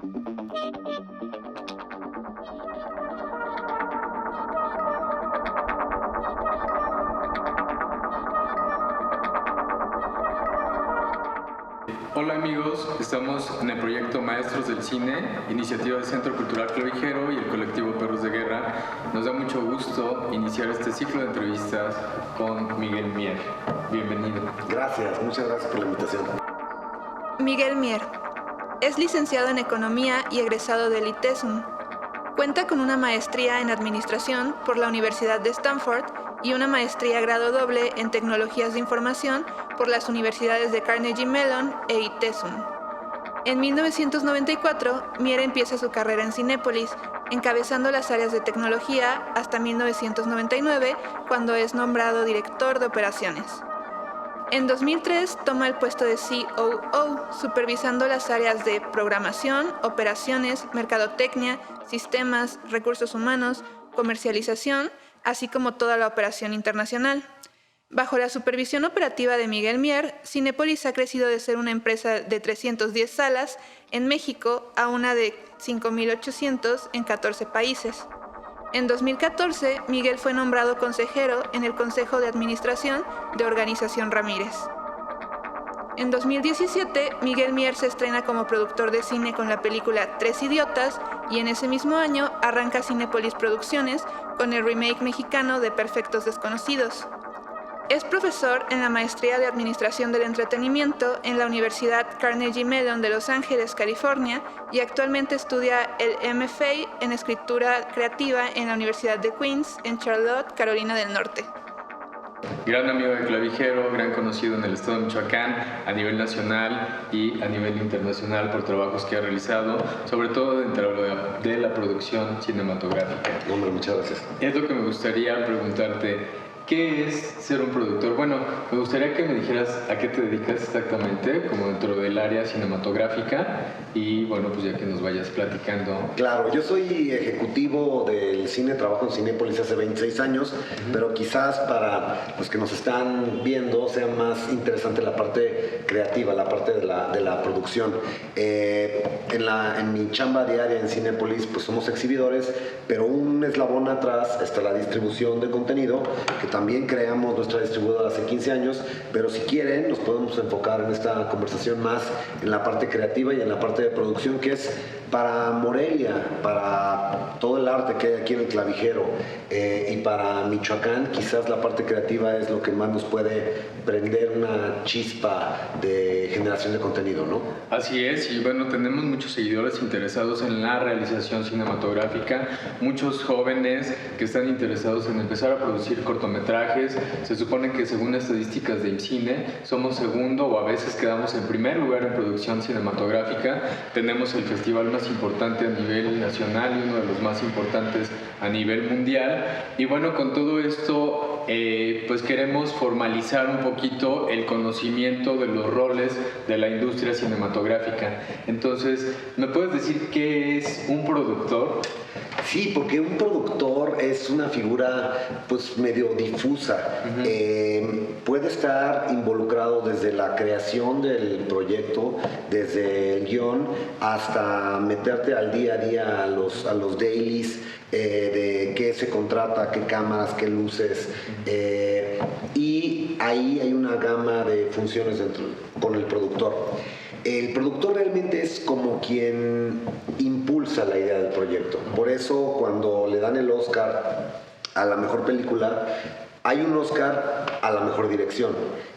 Hola amigos, estamos en el proyecto Maestros del Cine, iniciativa del Centro Cultural Clavijero y el colectivo Perros de Guerra. Nos da mucho gusto iniciar este ciclo de entrevistas con Miguel Mier. Bienvenido. Gracias, muchas gracias por la invitación. Miguel Mier es licenciado en Economía y egresado del ITESUM. Cuenta con una maestría en Administración por la Universidad de Stanford y una maestría grado doble en Tecnologías de Información por las universidades de Carnegie Mellon e ITESUM. En 1994, Mier empieza su carrera en Cinépolis, encabezando las áreas de tecnología hasta 1999, cuando es nombrado director de operaciones. En 2003 toma el puesto de COO, supervisando las áreas de programación, operaciones, mercadotecnia, sistemas, recursos humanos, comercialización, así como toda la operación internacional. Bajo la supervisión operativa de Miguel Mier, Cinépolis ha crecido de ser una empresa de 310 salas en México a una de 5.800 en 14 países. En 2014, Miguel fue nombrado consejero en el Consejo de Administración de Organización Ramírez. En 2017, Miguel Mier se estrena como productor de cine con la película Tres Idiotas y en ese mismo año arranca Cinépolis Producciones con el remake mexicano de Perfectos Desconocidos. Es profesor en la Maestría de Administración del Entretenimiento en la Universidad Carnegie Mellon de Los Ángeles, California, y actualmente estudia el MFA en Escritura Creativa en la Universidad de Queens, en Charlotte, Carolina del Norte. Gran amigo de Clavijero, gran conocido en el estado de Michoacán a nivel nacional y a nivel internacional por trabajos que ha realizado, sobre todo dentro de la producción cinematográfica. Hombre, muchas gracias. Es lo que me gustaría preguntarte. ¿Qué es ser un productor? Bueno, me gustaría que me dijeras a qué te dedicas exactamente, como dentro del área cinematográfica, y bueno, pues ya que nos vayas platicando. Claro, yo soy ejecutivo del cine, trabajo en Cinépolis hace 26 años, pero quizás para los que nos están viendo sea más interesante la parte creativa, la parte de la producción. En mi chamba diaria en Cinépolis, pues somos exhibidores, pero un eslabón atrás está la distribución de contenido, que también creamos nuestra distribuidora hace 15 años, pero si quieren nos podemos enfocar en esta conversación más en la parte creativa y en la parte de producción, que es para Morelia, para todo el arte que hay aquí en el Clavijero, y para Michoacán quizás la parte creativa es lo que más nos puede prender una chispa de generación de contenido, ¿no? Así es, y bueno, tenemos muchos seguidores interesados en la realización cinematográfica, muchos jóvenes que están interesados en empezar a producir cortometrajes. Se supone que según estadísticas de IMCINE somos segundo o a veces quedamos en primer lugar en producción cinematográfica. Tenemos el festival más importante a nivel nacional y uno de los más importantes a nivel mundial. Y bueno, con todo esto pues queremos formalizar un poquito el conocimiento de los roles de la industria cinematográfica. Entonces, ¿me puedes decir qué es un productor? Sí, porque un productor es una figura pues medio difusa. Puede estar involucrado desde la creación del proyecto, desde el guión, hasta meterte al día a día a los dailies, de qué se contrata, qué cámaras, qué luces, y ahí hay una gama de funciones con el productor. El productor realmente es como quien impulsa la idea del proyecto. Por eso cuando le dan el Oscar a la mejor película, hay un Oscar a la mejor dirección,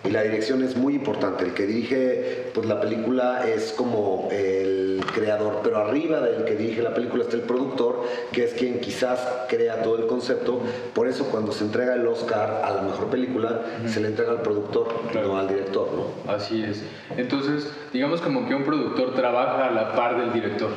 y la dirección es muy importante. El que dirige pues, la película es como el creador, pero arriba del que dirige la película está el productor, que es quien quizás crea todo el concepto. Por eso cuando se entrega el Oscar a la mejor película, se le entrega al productor, claro, no al director, ¿no? Así es. Entonces, digamos como que un productor trabaja a la par del director.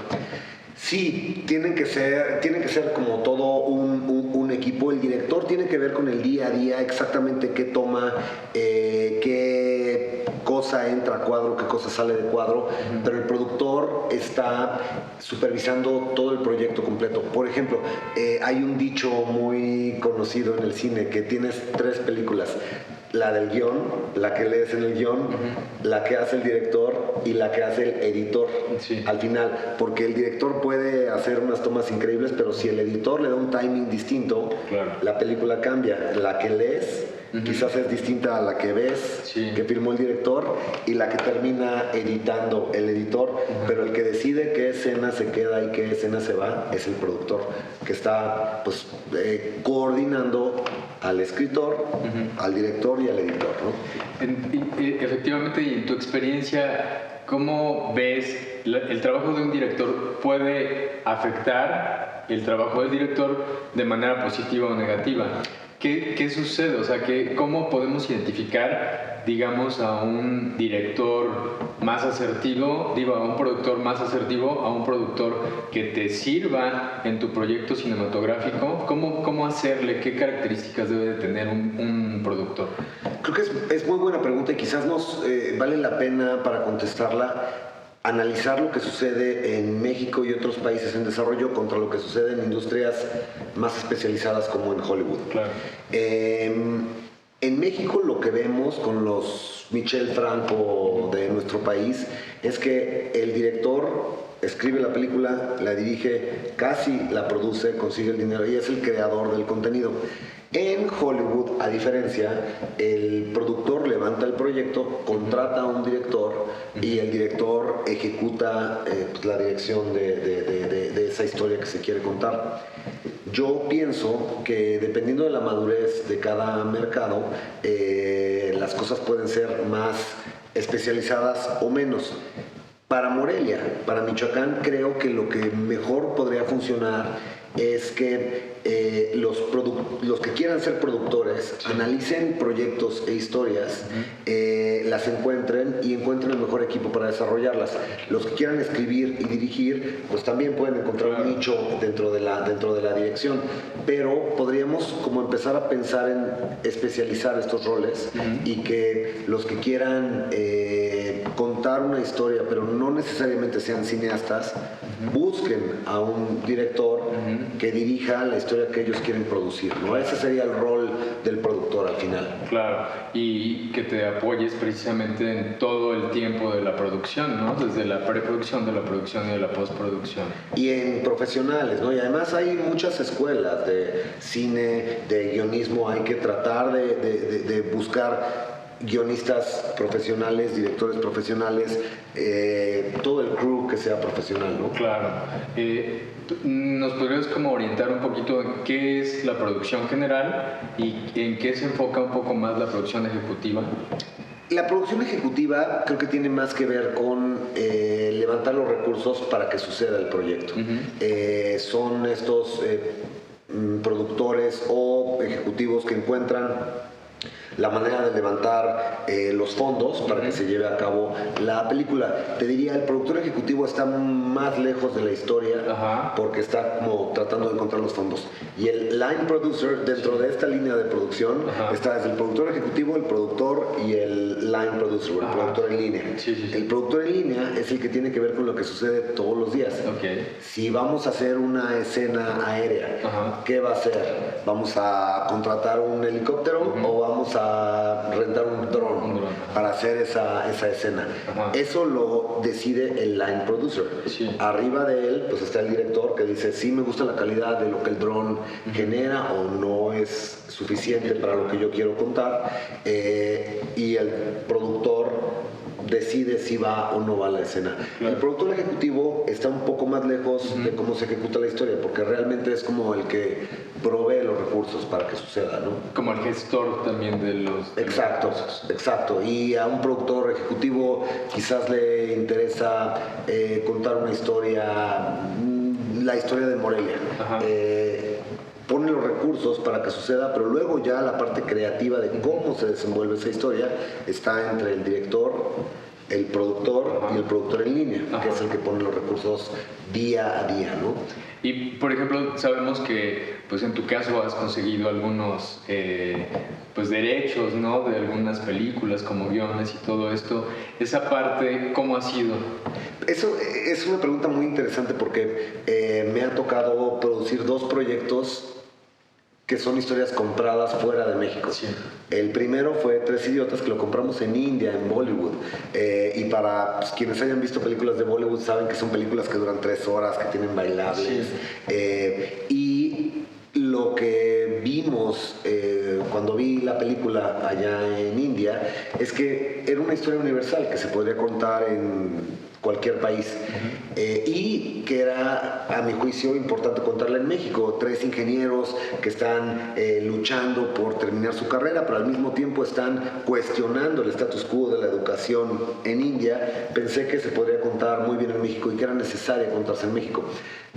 Sí, tienen que ser como todo un equipo. El director tiene que ver con el día a día, exactamente qué toma, qué cosa entra a cuadro, qué cosa sale de cuadro, pero el productor está supervisando todo el proyecto completo. Por ejemplo, hay un dicho muy conocido en el cine, que tienes 3 películas. la del guión, la que lees en el guión, la que hace el director y la que hace el editor al final, porque el director puede hacer unas tomas increíbles, pero si el editor le da un timing distinto, la película cambia. La que lees quizás es distinta a la que ves que filmó el director y la que termina editando el editor, pero el que decide qué escena se queda y qué escena se va es el productor, que está pues coordinando al escritor, al director y al editor, ¿no? Efectivamente, y en tu experiencia, ¿cómo ves el trabajo de un director puede afectar el trabajo del director de manera positiva o negativa? ¿Qué sucede? O sea, ¿cómo podemos identificar, digamos, a un director más asertivo, a un productor más asertivo, a un productor que te sirva en tu proyecto cinematográfico? ¿Cómo hacerle? ¿Qué características debe de tener un productor? Creo que es muy buena pregunta y quizás nos vale la pena para contestarla analizar lo que sucede en México y otros países en desarrollo contra lo que sucede en industrias más especializadas como en Hollywood. Claro. En México lo que vemos con los Michel Franco de nuestro país es que el director escribe la película, la dirige, casi la produce, consigue el dinero y es el creador del contenido. En Hollywood, a diferencia, el productor levanta el proyecto, contrata a un director y el director ejecuta la dirección de esa historia que se quiere contar. Yo pienso que dependiendo de la madurez de cada mercado, las cosas pueden ser más especializadas o menos. Para Morelia, para Michoacán, creo que lo que mejor podría funcionar es que los que quieran ser productores analicen proyectos e historias, las encuentren y encuentren el mejor equipo para desarrollarlas. Los que quieran escribir y dirigir, pues también pueden encontrar un nicho dentro de la dirección, pero podríamos como empezar a pensar en especializar estos roles y que los que quieran contar una historia, pero no necesariamente sean cineastas, busquen a un director que dirija la historia que ellos quieren producir, ¿no? Ese sería el rol del productor al final. Claro, y que te apoyes precisamente en todo el tiempo de la producción, ¿no? Desde la preproducción, de la producción y de la postproducción. Y en profesionales, ¿no? Y además hay muchas escuelas de cine, de guionismo, hay que tratar de buscar guionistas profesionales, directores profesionales, todo el crew que sea profesional, ¿no? Claro. ¿Nos podrías como orientar un poquito en qué es la producción general y en qué se enfoca un poco más la producción ejecutiva? La producción ejecutiva creo que tiene más que ver con levantar los recursos para que suceda el proyecto. Son estos productores o ejecutivos que encuentran la manera de levantar los fondos para que se lleve a cabo la película. Te diría, el productor ejecutivo está más lejos de la historia porque está como tratando de encontrar los fondos. Y el line producer, dentro de esta línea de producción, está desde el productor ejecutivo, el productor y el line producer, o el productor en línea. El productor en línea es el que tiene que ver con lo que sucede todos los días. Si vamos a hacer una escena aérea, ¿qué va a hacer? ¿Vamos a contratar un helicóptero o vamos a rentar un dron para hacer esa escena? Eso lo decide el line producer. Arriba de él pues está el director que dice sí me gusta la calidad de lo que el dron genera o no es suficiente para lo que yo quiero contar, y el productor decide si va o no va a la escena. El productor ejecutivo está un poco más lejos de cómo se ejecuta la historia, porque realmente es como el que provee los recursos para que suceda, ¿no? Como el gestor también de los Exacto. Y a un productor ejecutivo quizás le interesa contar una historia, la historia de Morelia. Pone los recursos para que suceda, pero luego ya la parte creativa de cómo se desenvuelve esa historia está entre el director, el productor y el productor en línea, que es el que pone los recursos día a día, ¿no? Y, por ejemplo, sabemos que, pues en tu caso has conseguido algunos pues derechos, ¿no? De algunas películas como guiones y todo esto. Esa parte, ¿cómo ha sido? Eso es una pregunta muy interesante porque me ha tocado producir dos proyectos que son historias compradas fuera de México. Sí. El primero fue Tres Idiotas, que lo compramos en India, en Bollywood. Y para quienes hayan visto películas de Bollywood saben que son películas que duran 3 horas, que tienen bailables. Sí. Y lo que vimos cuando vi la película allá en India es que era una historia universal que se podría contar en cualquier país. Y que era, a mi juicio, importante contarla en México. 3 ingenieros que están luchando por terminar su carrera, pero al mismo tiempo están cuestionando el status quo de la educación en India. Pensé que se podría contar muy bien en México y que era necesario contarse en México.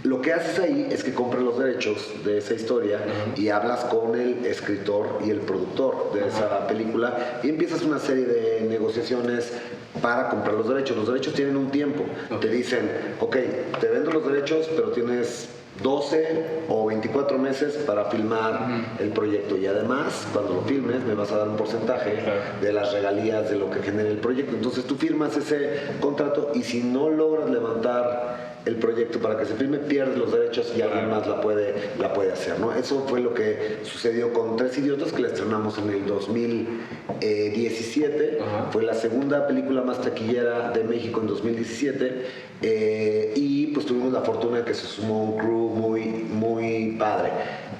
Lo que haces ahí es que compras los derechos de esa historia y hablas con el escritor y el productor de esa película y empiezas una serie de negociaciones para comprar los derechos. Los derechos tienen un tiempo. Te dicen, ok, te vendo los derechos, pero tienes 12 o 24 meses para filmar el proyecto y además cuando lo filmes me vas a dar un porcentaje de las regalías de lo que genere el proyecto. Entonces tú firmas ese contrato y si no logras levantar el proyecto para que se filme, pierdes los derechos y alguien más la puede hacer, ¿no? Eso fue lo que sucedió con Tres Idiotas, que la estrenamos en el 2017. Fue la segunda película más taquillera de México en 2017. Y pues tuvimos la fortuna de que se sumó un crew muy padre.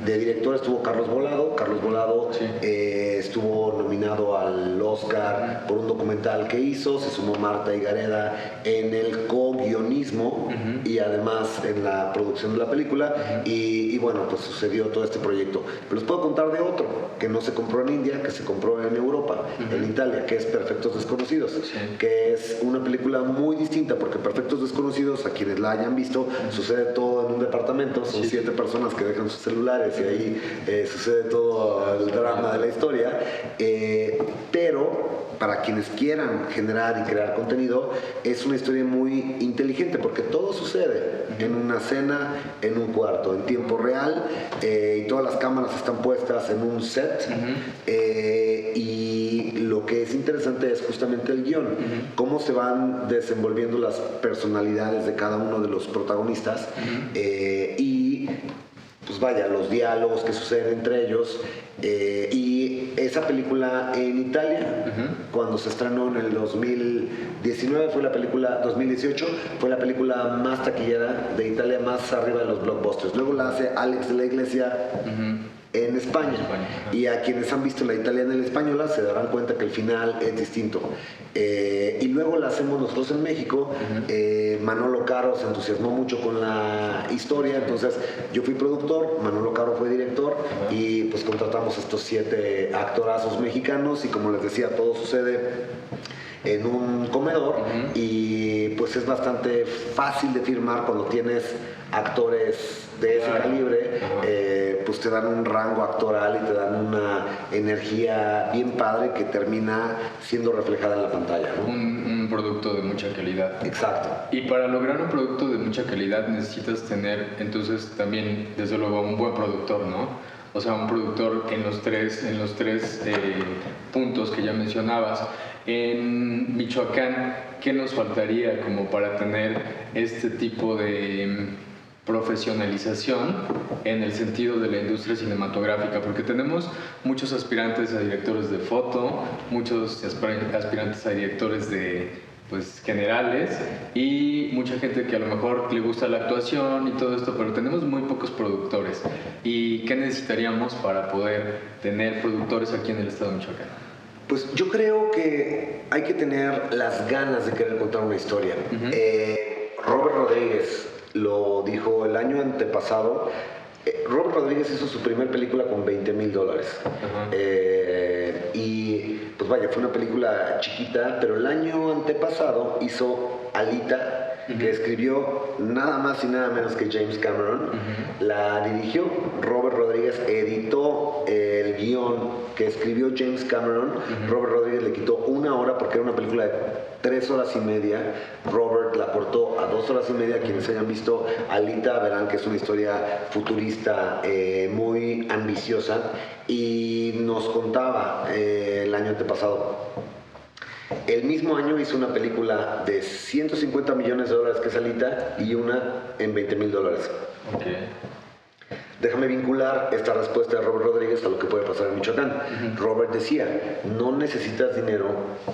De director estuvo Carlos Volado. Carlos Volado estuvo nominado al Oscar por un documental que hizo. Se sumó Marta Higareda en el co-guionismo y además en la producción de la película. Y bueno, pues sucedió todo este proyecto. Pero les puedo contar de otro que no se compró en India, que se compró en Europa, en Italia, que es Perfectos Desconocidos, que es una película muy distinta porque Perfectos Desconocidos, a quienes la hayan visto, sucede todo en un departamento. Son 7 personas que dejan sus celulares y ahí sucede todo el drama de la historia, pero para quienes quieran generar y crear contenido es una historia muy inteligente porque todo sucede en una cena, en un cuarto, en tiempo real, y todas las cámaras están puestas en un set, y lo que es interesante es justamente el guión, cómo se van desenvolviendo las personalidades de cada uno de los protagonistas, y pues vaya, los diálogos que suceden entre ellos. Y esa película en Italia, cuando se estrenó en el 2019, 2018, fue la película más taquillera de Italia, más arriba de los blockbusters. Luego la hace Alex de la Iglesia en España. Y a quienes han visto la italiana y la española se darán cuenta que el final es distinto. Y luego la hacemos nosotros en México. Manolo Caro se entusiasmó mucho con la historia, entonces yo fui productor, Manolo Caro fue director, y pues contratamos estos 7 actorazos mexicanos y como les decía, todo sucede en un comedor y pues es bastante fácil de filmar cuando tienes actores de ese calibre, pues te dan un rango actoral y te dan una energía bien padre que termina siendo reflejada en la pantalla, ¿no? Un producto de mucha calidad. Exacto. Y para lograr un producto de mucha calidad necesitas tener entonces también desde luego un buen productor, ¿no? O sea, un productor en los tres puntos que ya mencionabas. En Michoacán, ¿qué nos faltaría como para tener este tipo de profesionalización en el sentido de la industria cinematográfica? Porque tenemos muchos aspirantes a directores de foto, muchos aspirantes a directores de generales y mucha gente que a lo mejor le gusta la actuación y todo esto, pero tenemos muy pocos productores. ¿Y qué necesitaríamos para poder tener productores aquí en el estado de Michoacán? Pues yo creo que hay que tener las ganas de querer contar una historia. Robert Rodríguez lo dijo el año antepasado. Robert Rodríguez hizo su primer película con $20,000. Y pues vaya, fue una película chiquita, pero el año antepasado hizo Alita, que escribió nada más y nada menos que James Cameron. La dirigió Robert Rodríguez, editó el guión que escribió James Cameron. Robert Rodríguez le quitó 1 hora porque era una película de 3 horas y media. Robert la cortó a 2 horas y media. Quienes hayan visto Alita verán que es una historia futurista muy ambiciosa, y nos contaba el año antepasado. El mismo año hizo una película de $150 millones que es Alita, y una en $20,000. Déjame vincular esta respuesta de Robert Rodríguez a lo que puede pasar en Michoacán. Robert decía, no necesitas dinero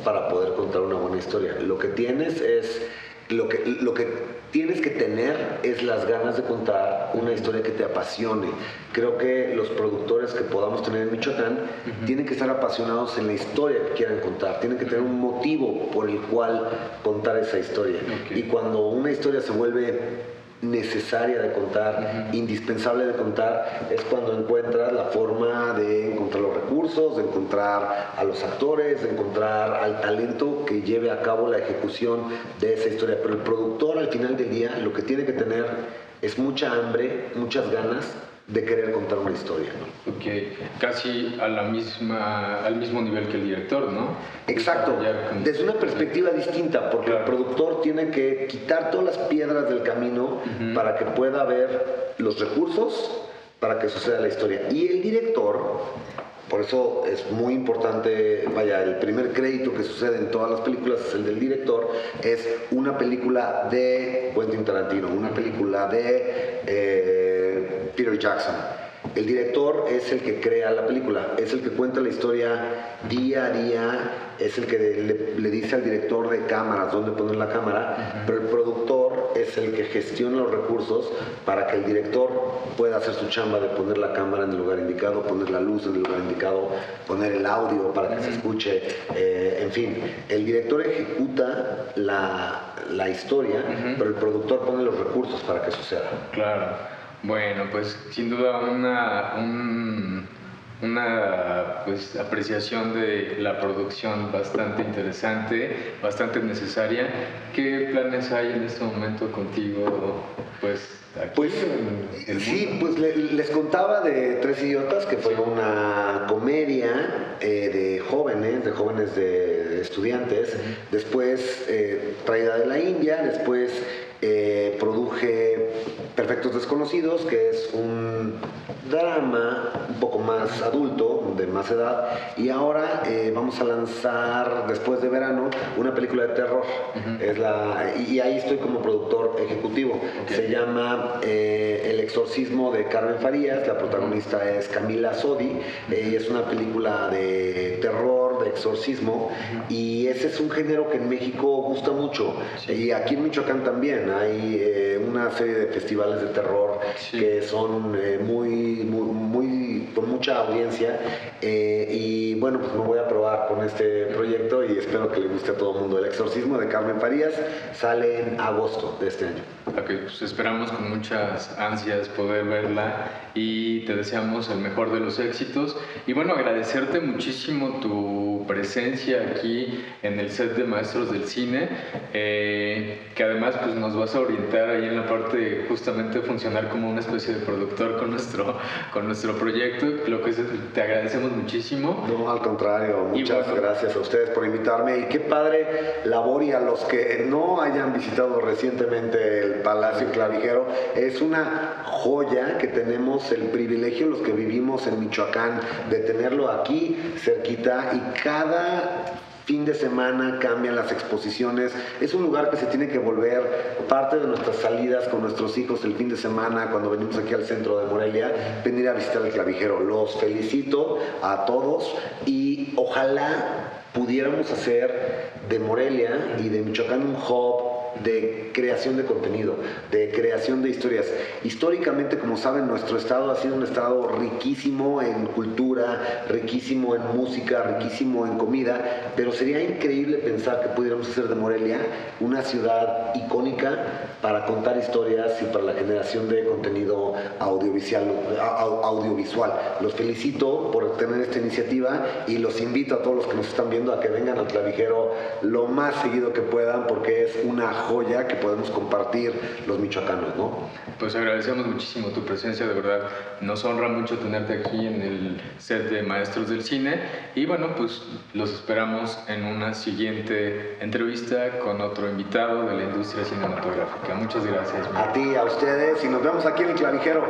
para poder contar una buena historia. Lo que tienes es... Lo que tienes que tener es las ganas de contar una historia que te apasione. Creo que los productores que podamos tener en Michoacán tienen que estar apasionados en la historia que quieran contar, tienen que tener un motivo por el cual contar esa historia. Y cuando una historia se vuelve necesaria de contar, indispensable de contar, es cuando encuentras la forma de encontrar los recursos, de encontrar a los actores, de encontrar al talento que lleve a cabo la ejecución de esa historia. Pero el productor, al final del día, lo que tiene que tener es mucha hambre, muchas ganas de querer contar una historia, ¿no? Ok, casi al mismo nivel que el director, ¿no? Exacto, desde una perspectiva distinta, porque el productor tiene que quitar todas las piedras del camino para que pueda haber los recursos para que suceda la historia. Y el director, por eso es muy importante, vaya, el primer crédito que sucede en todas las películas es el del director, es una película de Quentin Tarantino, una película de Peter Jackson. El director es el que crea la película, es el que cuenta la historia día a día, es el que le dice al director de cámaras dónde poner la cámara, pero el productor es el que gestiona los recursos para que el director pueda hacer su chamba de poner la cámara en el lugar indicado, poner la luz en el lugar indicado, poner el audio para que se escuche, en fin. El director ejecuta la historia, pero el productor pone los recursos para que suceda. Claro. Bueno, pues sin duda una pues, apreciación de la producción bastante interesante, bastante necesaria. ¿Qué planes hay en este momento contigo? Pues aquí sí, pues les contaba de Tres Idiotas, que fue una comedia de jóvenes de estudiantes. Después traída de la India, después produje Perfectos Desconocidos, que es un drama un poco más adulto, de más edad, y ahora vamos a lanzar después de verano una película de terror. Y ahí estoy como productor ejecutivo. Se llama El Exorcismo de Carmen Farías, la protagonista es Camila Sodi, es una película de terror, de exorcismo, y ese es un género que en México gusta mucho, y aquí en Michoacán también hay una serie de festivales de terror que son con mucha audiencia, y bueno, pues me voy a probar con este proyecto y espero que le guste a todo el mundo. El Exorcismo de Carmen Farías sale en agosto de este año. Ok, pues esperamos con muchas ansias poder verla y te deseamos el mejor de los éxitos. Y bueno, agradecerte muchísimo tu presencia aquí en el set de Maestros del Cine, que además pues nos vas a orientar ahí en la parte de justamente funcionar como una especie de productor con nuestro proyecto, lo que te agradecemos muchísimo. No, al contrario, muchas gracias a ustedes por invitarme, y qué padre labor. Y a los que no hayan visitado recientemente el Palacio Clavijero, es una joya que tenemos el privilegio, los que vivimos en Michoacán, de tenerlo aquí cerquita, y cada fin de semana cambian las exposiciones. Es un lugar que se tiene que volver parte de nuestras salidas con nuestros hijos el fin de semana, cuando venimos aquí al centro de Morelia, venir a visitar el Clavijero. Los felicito a todos y ojalá pudiéramos hacer de Morelia y de Michoacán un hub de creación de contenido, de creación de historias. Históricamente, como saben, nuestro estado ha sido un estado riquísimo en cultura, riquísimo en música, riquísimo en comida, pero sería increíble pensar que pudiéramos hacer de Morelia una ciudad icónica para contar historias y para la generación de contenido audiovisual. Los felicito por tener esta iniciativa y los invito a todos los que nos están viendo a que vengan al Clavijero lo más seguido que puedan, porque es una joya que podemos compartir los michoacanos, ¿no? Pues agradecemos muchísimo tu presencia, de verdad. Nos honra mucho tenerte aquí en el set de Maestros del Cine. Y bueno, pues los esperamos en una siguiente entrevista con otro invitado de la industria cinematográfica. Muchas gracias. A ti, a ustedes, y nos vemos aquí en el Clavijero.